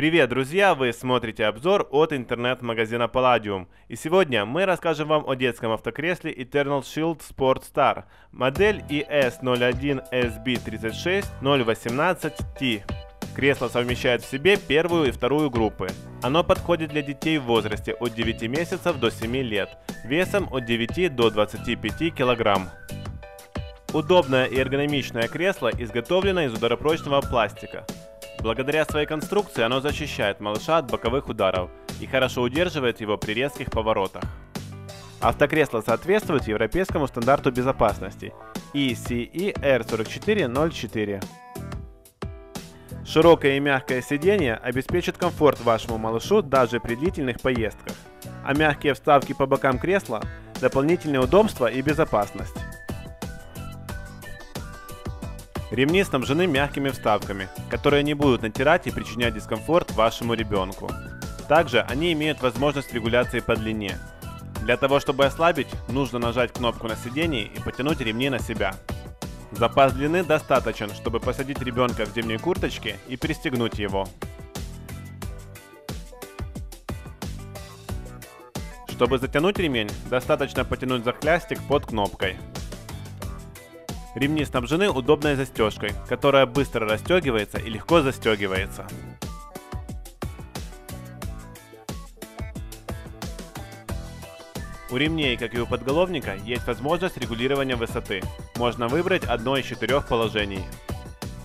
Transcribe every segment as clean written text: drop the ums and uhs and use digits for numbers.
Привет, друзья! Вы смотрите обзор от интернет-магазина Palladium. И сегодня мы расскажем вам о детском автокресле Eternal Shield Sport Star, модель ES01SB36018T. Кресло совмещает в себе первую и вторую группы. Оно подходит для детей в возрасте от 9 месяцев до 7 лет, весом от 9 до 25 кг. Удобное и эргономичное кресло изготовлено из ударопрочного пластика. Благодаря своей конструкции оно защищает малыша от боковых ударов и хорошо удерживает его при резких поворотах. Автокресло соответствует европейскому стандарту безопасности ECE R4404. Широкое и мягкое сиденье обеспечит комфорт вашему малышу даже при длительных поездках, а мягкие вставки по бокам кресла – дополнительное удобство и безопасность. Ремни снабжены мягкими вставками, которые не будут натирать и причинять дискомфорт вашему ребенку. Также они имеют возможность регуляции по длине. Для того, чтобы ослабить, нужно нажать кнопку на сидении и потянуть ремни на себя. Запас длины достаточен, чтобы посадить ребенка в зимней курточке и пристегнуть его. Чтобы затянуть ремень, достаточно потянуть за хлястик под кнопкой. Ремни снабжены удобной застежкой, которая быстро расстегивается и легко застегивается. У ремней, как и у подголовника, есть возможность регулирования высоты. Можно выбрать одно из 4 положений.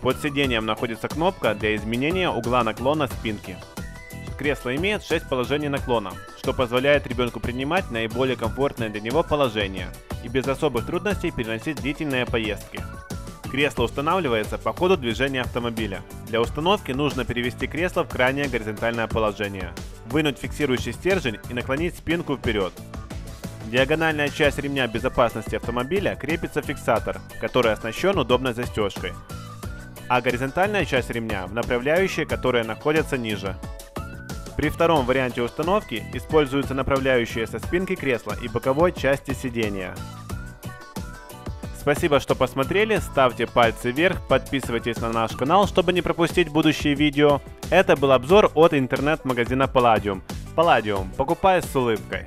Под сиденьем находится кнопка для изменения угла наклона спинки. Кресло имеет 6 положений наклона, что позволяет ребенку принимать наиболее комфортное для него положение и без особых трудностей переносить длительные поездки. Кресло устанавливается по ходу движения автомобиля. Для установки нужно перевести кресло в крайнее горизонтальное положение, вынуть фиксирующий стержень и наклонить спинку вперед. Диагональная часть ремня безопасности автомобиля крепится фиксатор, который оснащен удобной застежкой, а горизонтальная часть ремня в направляющие, которые находятся ниже. При втором варианте установки используются направляющие со спинки кресла и боковой части сидения. Спасибо, что посмотрели, ставьте пальцы вверх, подписывайтесь на наш канал, чтобы не пропустить будущие видео. Это был обзор от интернет-магазина Palladium. Palladium, покупай с улыбкой.